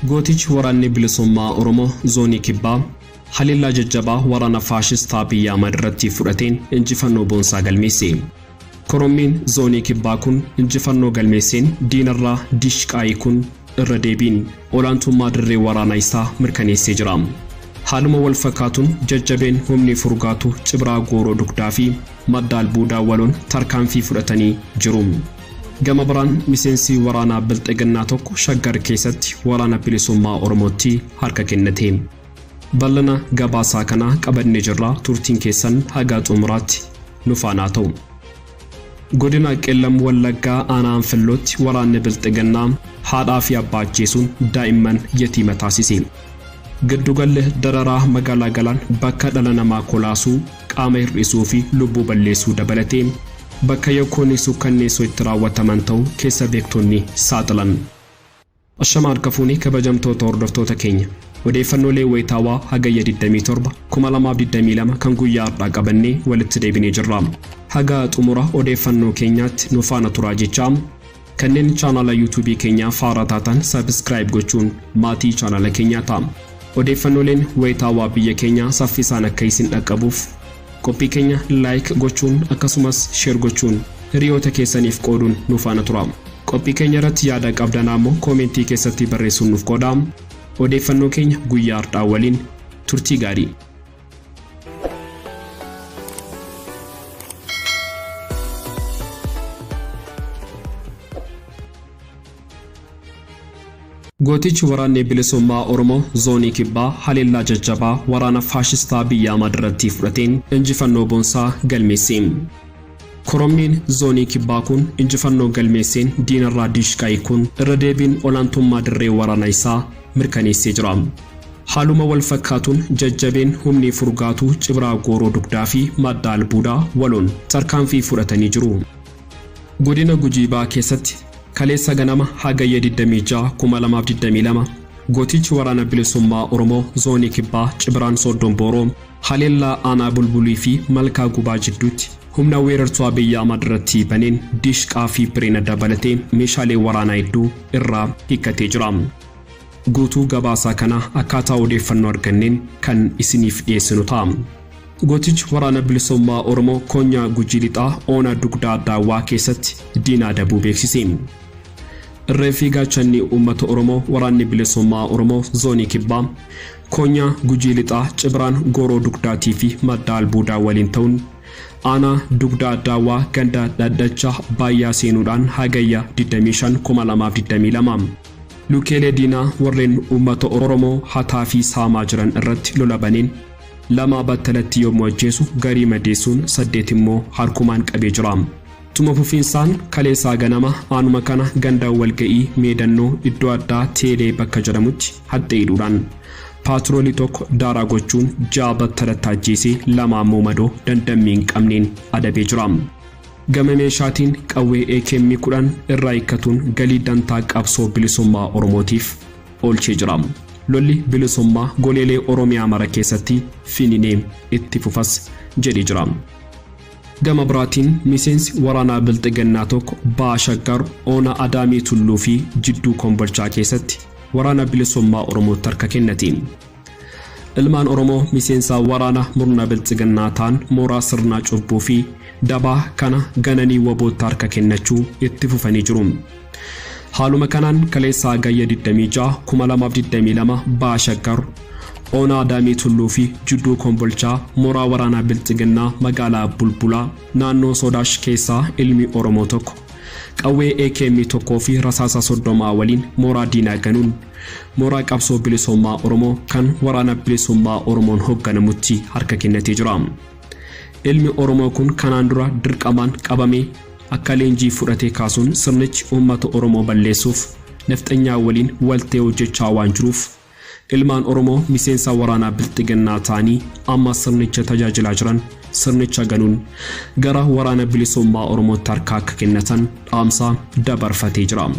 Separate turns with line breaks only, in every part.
Gootichi waraanni bilisummaa Oromoo zoonii kibbaa haleellaa jajjabaa waraana faashistaa biyya madirratti fudhateen injifannoo boonsaa galmeesse. Korommiin zoonii kibbaa kun injifannoo galmeesseen diinarraa dishqaayii kun irra deebiin olaantummaa dirree waraanaa isaa mirkaneessee jira. Haaluma wal fakkaatuun jajjabeen humni furgaatu Cibraa Gooroo Dugdaa fi Maddaal Buudaa waloon tarkaanfii fudhatanii jiru. Gama biraan miseensi waraanaa Bilxiginnaa tokko Shaggar keessatti waraana bilisummaa Oromootti harka kennate. Bal'ina gabaasaa kana qabannee jirra, turtiin keessan haga xumuraatti nu faana ta'u. Godina Qellam Wallaggaa aanaa Anfillootti waraanni Bilxiginnaa haadhaa fi abbaa ajjeesuun daa'imman yatiima taasise. Giddugalli dararaa magaalaa Galaan bakka dhala namaa kolaasuu, qaama hir'isuu fi lubbuu balleessuu dabalatee bakka yakkoonni sukkanneessoo itti raawwataman ta'uu keessa beektonni saaxilan. Ashamaan kafuuni kabajamtoota hordoftoota keenya. Odeeffannoolee wayitaawaa hagayya 27 2022 kan guyyaa har'aa qabannee walitti deebinee jirra. Haga xumura odeeffannoo keenyaatti nu faana turaa jechaa kanneen chaanala YouTube keenyaa faara taatan subscribe gochuun maatii chaanala keenyaa ta'a. Odeeffannooleen wayitaawaa biyya keenyaa saffisaan akka isin dhaqqabuuf qophii keenya like gochuun akkasumas share gochuun hiriyoota keessaniif qooduun nu faana tura. Qophii keenya irratti yaada qabdan ammoo koomentii keessatti barreessuun nuuf qoodaa. Odeeffannoo keenya guyyaa har'aa waliin turtii gaarii. Gootichi waraanni bilisummaa Oromoo zoonii kibbaa haleellaa jajjabaa waraana faashistaa biyya madirratti fudhateen injifannoo boonsaa galmeesse. Korommiin zoonii kibbaa kun injifannoo galmeesseen diinarraa dishqaayii kun irra deebiin olaantummaa dirree waraanaa isaa mirkaneessee jira. Haaluma wal fakkaatuun jajjabeen humni furgaatu Cibraa Gooroo Dugdaa fi Maddaal Buudaa waloon tarkaanfii fudhatanii jiru. Godina Gujii Ba'aa keessatti kaleessa ganama hagayya 26 2022 gootichi waraana bilisummaa Oromoo zoonii kibbaa Cibraan Soddon Booroo haleellaa aanaa Bulbulii fi Malkaa Gubaa jidduutti humna weerartuu biyya madirratti baneen dishqaa fi bireena dabalatee meeshaalee waraanaa hedduu irraa hiikkatee jira. Guutuu gabaasaa kana akkaataa odeeffannoo arganneen kan isiniif dhiyeessinu ta'a. Gootichi waraana bilisummaa Oromoo Koonyaa Gujii Lixaa Oona Dugdaa Daawwaa keessatti diinaa dabuu beeksise. Irreefi gaachanni uummata Oromoo waraanni bilisummaa Oromoo zoonii kibbaa Koonyaa Gujii Lixaa Cibraan Gooroo Dugdaatii fi Maddaal Buudaa waliin ta'uun aanaa Dugdaa Daawwaa ganda Dhaddacha Baayyaa seenuudhaan hagayya 25 2022 lukeelee diinaa warreen uummata Oromoo hataa fi saamaa jiran irratti lola baneen lama battalatti yommuu ajjeesu garii madeessuun 8 immoo harkumaan qabee jira. Tuma fufiinsaan kaleessaa ganama aanuma kana ganda walga'ii meedannoo iddoo addaa teelee bakka jedhamutti hadheeduudhaan paatroolii tokko daaraa gochuun 6 battalatti ajjeesee 2 immoo madoo dandammii hin qabneen adabee jira. Gama meeshaatiin qawwee AK-10 irraa hiikkatuun galii dantaa qabsoo bilisummaa Oromootiif oolchee jira. Lolli bilisummaa goleelee Oromiyaa mara keessatti finiinee itti fufas jedhee jira. Gama biraatiin miseensi waraanaa Bilxiginnaa tokko Ba'aa Shaggar Oona Adaamii Tulluu fi Jidduu Kombolchaa keessatti waraana bilisummaa Oromootti harka kennate. Ilmaan Oromoo miseensa waraana murna Bilxiginnaa ta'an mooraa sirnaa cubbuu fi dabaa kana gananii wabootti harka kennachuu itti fufanii jiru. Haaluma kanaan kaleessaa hagayya 26 2022 Ba'aa Shaggar Oona Adaamii Tulluu fi Jidduu Kombolchaa mooraa waraanaa Bilxiginnaa magaalaa Bulbulaa naannoo Sodaash keessaa ilmi Oromoo tokko qawwee AK-1 fi rasaasa 30 waliin mooraa diinaa ganuun mooraa qabsoo bilisummaa Oromoo kan waraana bilisummaa Oromoon hoogganamutti harka kennatee jira. Ilmi Oromoo kun kanaan dura dirqamaan qabamee akka leenjii fudhatee kaasuun sirnichi uummata Oromoo balleessuuf nafxanyaa waliin waltee hojjechaa waan jiruuf ilmaan Oromoo miseensa waraanaa Bilxiginnaa ta'anii amma sirnicha tajaajilaa jiran sirnicha ganuun gara waraana bilisummaa Oromootti harka akka kennatan dhaamsa dabarfatee jira.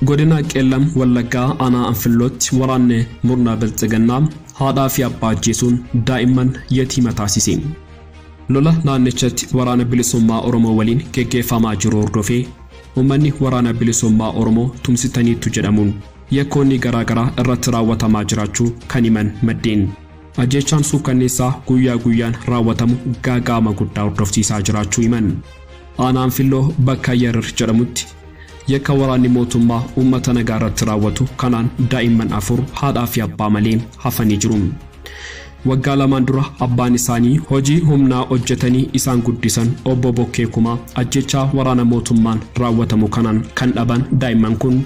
Godina Qellam Wallaggaa aanaa Anfillootti waraanni murna Bilxiginnaa haadhaa fi abbaa ajjeesuun daa'imman yatiima taasise. Lola naannichatti waraana bilisummaa Oromoo waliin geggeeffamaa jiru hordofee ummanni waraana bilisummaa Oromoo tumsitaniitu jedhamuun yakkoonni garaagaraa irratti raawwatamaa jiraachuu kan himan maddeen. Ajjechaan suukkanneessaa guyyaa guyyaan raawwatamu gaaga'ama guddaa hordofsiisaa jiraachuu himan. Aanaan Filloo bakka Yarir jedhamutti yakka waraanni mootummaa uummata nagaa irratti raawwatu kanaan daa'imman 4 haadhaa fi abbaa maleen hafanii jiru. Waggaa lamaan dura abbaan isaanii hojii humnaa hojjetanii isaan guddisan obbo Bokkee Kumaa ajjechaa waraana mootummaan raawwatamu kanaan kan dhaban daa'imman kun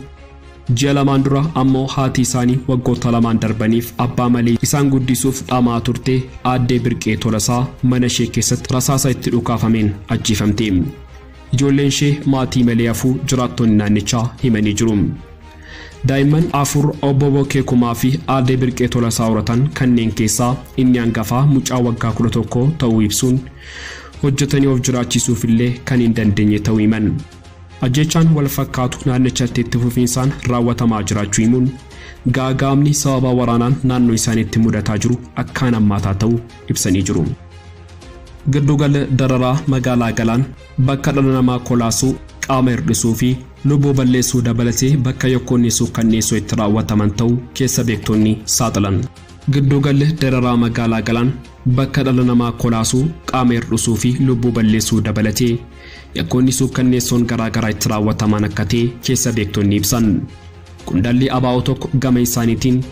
ji'a lamaan dura ammoo haati isaanii waggoota lamaan darbaniif abbaa malee isaan guddisuuf dhaamaa turte aaddee Birqee Tolasaa mana ishee keessatti rasaasa itti dhukaafameen ajjeefamte. Ijoolleen ishee maatii malee hafuu jiraattonni naannichaa himanii jiru. Daa'imman 4 obbo Bokkee Kumaa fi aaddee Birqee Tolasaa horatan kanneen keessaa inni hangafaa mucaa waggaa 11 ta'uu ibsuun hojjetanii of jiraachisuuf illee kan hin dandeenye ta'uu himan. Ajjechaan wal fakkaatu naannichatti itti fufiinsaan raawwatamaa jiraachuu himuun gaaga'amni sababa waraanaan naannoo isaaniitti mudataa jiru akkaan hammaataa ta'uu ibsanii jiru. Giddugala dararaa magaalaa Galaan bakka dhala namaa kolaasuu qaama hir'isuu fi lubbuu balleessuu dabalatee bakka yakkoonni suukkanneessoo itti raawwataman ta'uu keessa beektonni saaxilan. Giddugalli dararaa magaalaa Galaan bakka dhala namaa kolaasuu qaama hir'isuu fi lubbuu balleessuu dabalatee yakkoonni suukkanneessoon garaagaraa itti raawwataman akka ta'e keessa beektonni ibsan. Qondaalli ABO tokko gama isaaniitiin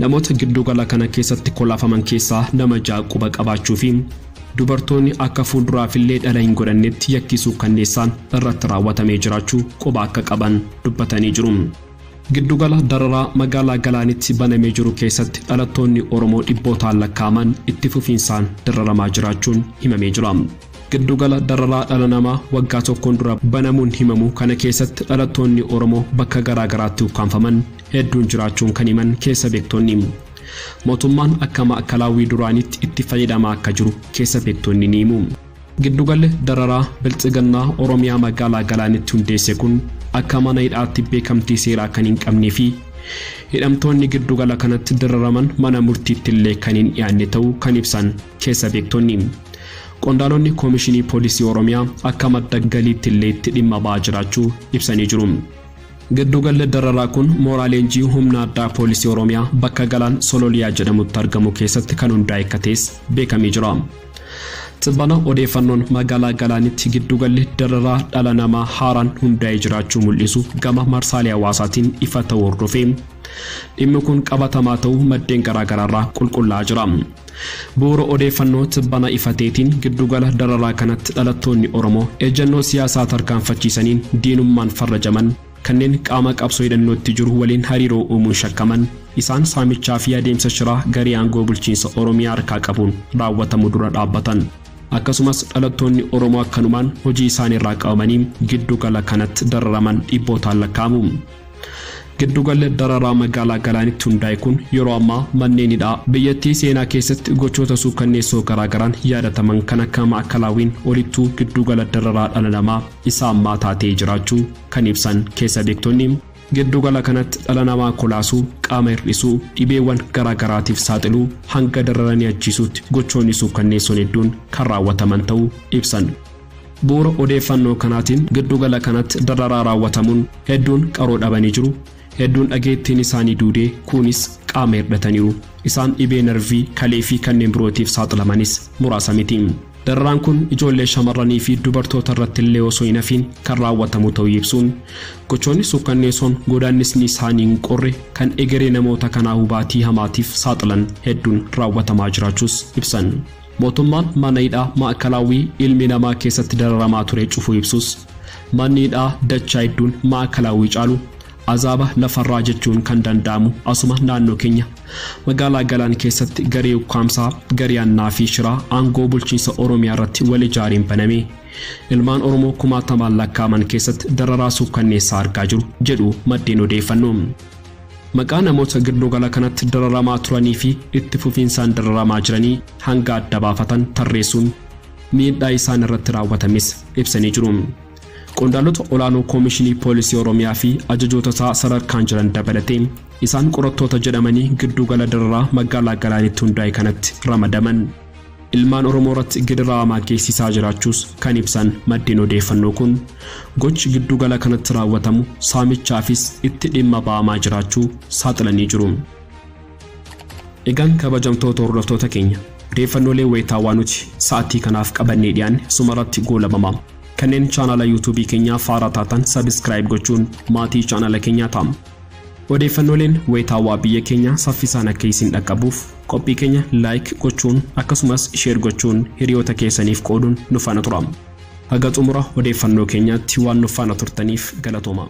namoota giddugala kana keessatti kolaafaman keessaa nama 6 quba qabaachuu fi dubartoonni akka fuulduraaf illee dhala hin godhannetti yakki suukkanneessaan irratti raawwatamee jiraachuu quba akka qaban dubbatanii jiru. Giddugala dararaa magaalaa Galaanitti banamee jiru keessatti dhalattoonni Oromoo dhibbootaan lakkaa'aman itti fufiinsaan dararamaa jiraachuun himamee jira. Giddugala dararaa dhala namaa waggaa tokkoon dura banamuun himamu kana keessatti dhalattoonni Oromoo bakka garaagaraatti ukkaanfaman hedduun jiraachuun kan himan keessa beektonni. Mootummaan akka maakalaawii duraanitti itti fayyadamaa akka jiru keessa beektonni ni himu. Giddugalli dararaa Bilxiginnaa Oromiyaa magaalaa Galaanitti hundeesse kun akka mana hidhaatti beekamtii seeraa kan hin qabnee fi hidhamtoonni giddugala kanatti dararaman mana murtiitti illee kan hin dhiyaanne ta'uu kan ibsan keessa beektonni. Qondaalonni Koomishinii Poolisii Oromiyaa akka madda galiitti illee itti dhimma ba'aa jiraachuu ibsanii jiru. Giddugalli dararaa kun mooraa leenjii humna addaa Poolisii Oromiyaa bakka Galaan Sololiyaa jedhamutti argamu keessatti kan hundaa'e akka ta'es beekamee jira. Tibbana odeeffannoon magaalaa Galaanitti giddugalli dararaa dhala namaa haaraan hundaa'ee jiraachuu mul'isu gama marsaalee hawaasaatiin ifa ta'uu hordofee dhimmi kun qabatamaa ta'uu maddeen garaagaraarraa qulqullaa'aa jira. Bu'uura odeeffannoo tibbana ifateetiin giddugala dararaa kanatti dhalattoonni Oromoo ejjennoo siyaasaa tarkaanfachiisaniin diinummaan farrajaman kanneen qaama qabsoo hidhannootti jiru waliin hariiroo uumuun shakkaman isaan saamichaa fi adeemsa shiraa garii aangoo bulchiinsa Oromiyaa harkaa qabuun raawwatamu dura dhaabbatan. Akkasumas dhalattoonni Oromoo akkanumaan hojii isaaniirraa qabamanii giddugala kanatti dararaman dhibbootaan lakkaa'amu. Giddugalli dararaa magaalaa Galaanitti hundaa'e kun yeroo ammaa manneen hidhaa biyyattii seenaa keessatti gochoota suukkanneessoo garaagaraan yaadataman kan akka maakalaawwiin olittuu giddugala dararaa dhala namaa isa ammaa taatee jiraachuu kan ibsan keessa beektonni. Giddugala kanatti dhala namaa kolaasuu qaama hir'isuu dhibeewwan garaagaraatiif saaxiluu hanga dararanii ajjeesuutti gochoonni suukkanneessoon hedduun kan raawwataman ta'uu ibsan. Bu'uura odeeffannoo kanaatiin giddugala kanatti dararaa raawwatamuun hedduun qaroo dhabanii jiru. Hedduun dhageettiin isaanii duudee kunis qaama hir'ataniiru. Isaan dhibee narvii kalee fi kanneen birootiif saaxilamanis muraasa miti. Dararaan kun ijoollee shamarranii fi dubartoota irratti illee osoo hin hafiin kan raawwatamu ta'uu ibsuun gochoonni suukkanneessoon godaannisni isaanii hin qorre kan egeree namoota kanaa hubaatii hamaatiif saaxilan hedduun raawwatamaa jiraachuus ibsan. Mootummaan mana hidhaa maakalaawwii ilmi namaa keessatti dararamaa ture cufuu ibsus manni hidhaa dachaa hedduun maakalaawwii caalu azaaba lafarraa jechuun kan danda'amu asuma naannoo keenya magaalaa Galaan keessatti garee ukkaamsaa garee annaa fi shiraa aangoo bulchiinsa Oromiyaa irratti wal ijaareen baname ilmaan Oromoo kumaatamaan lakkaa'aman keessatti dararaa suukkanneessaa argaa jiru jedhu maddeen odeeffannoo. Maqaa namoota giddugala kanatti dararamaa turanii fi itti fufiinsaan dararamaa jiranii hanga adda baafatan tarreessuun miidhaa isaan irratti raawwatames ibsanii jiru. Qondaalota olaanoo Koomishinii Poolisii Oromiyaa fi ajajoota isaa sadarkaan jiran dabalatee isaan qorattoota jedhamanii giddugala dararaa magaalaa Galaanitti hundaa'e kanatti ramadaman. ilmaan Oromoo irratti gidiraa geessisaa jiraachuus kan ibsan maddeen odeeffannoo kun gochi giddugala kanatti raawwatamu saamichaafis itti dhimma ba'amaa jiraachuu saaxilanii jiru. Egaan kabajamtoota hordoftoota keenya odeeffannoolee wayitaawaa nuti sa'aatii kanaaf qabannee dhiyaanne sumarratti goolabama. Kanneen chaanala YouTube keenyaa faaraa taatan subscribe gochuun maatii chaanala keenyaa ta'aa. Odeeffannooleen wayitaawaa biyya keenya saffisaan akka isin dhaqqabuuf qophii keenya like gochuun akkasumas share gochuun hiriyoota keessaniif qooduun nu faana turaa. Haga xumura odeeffannoo keenyaatti waan nu faana turtaniif galatooma.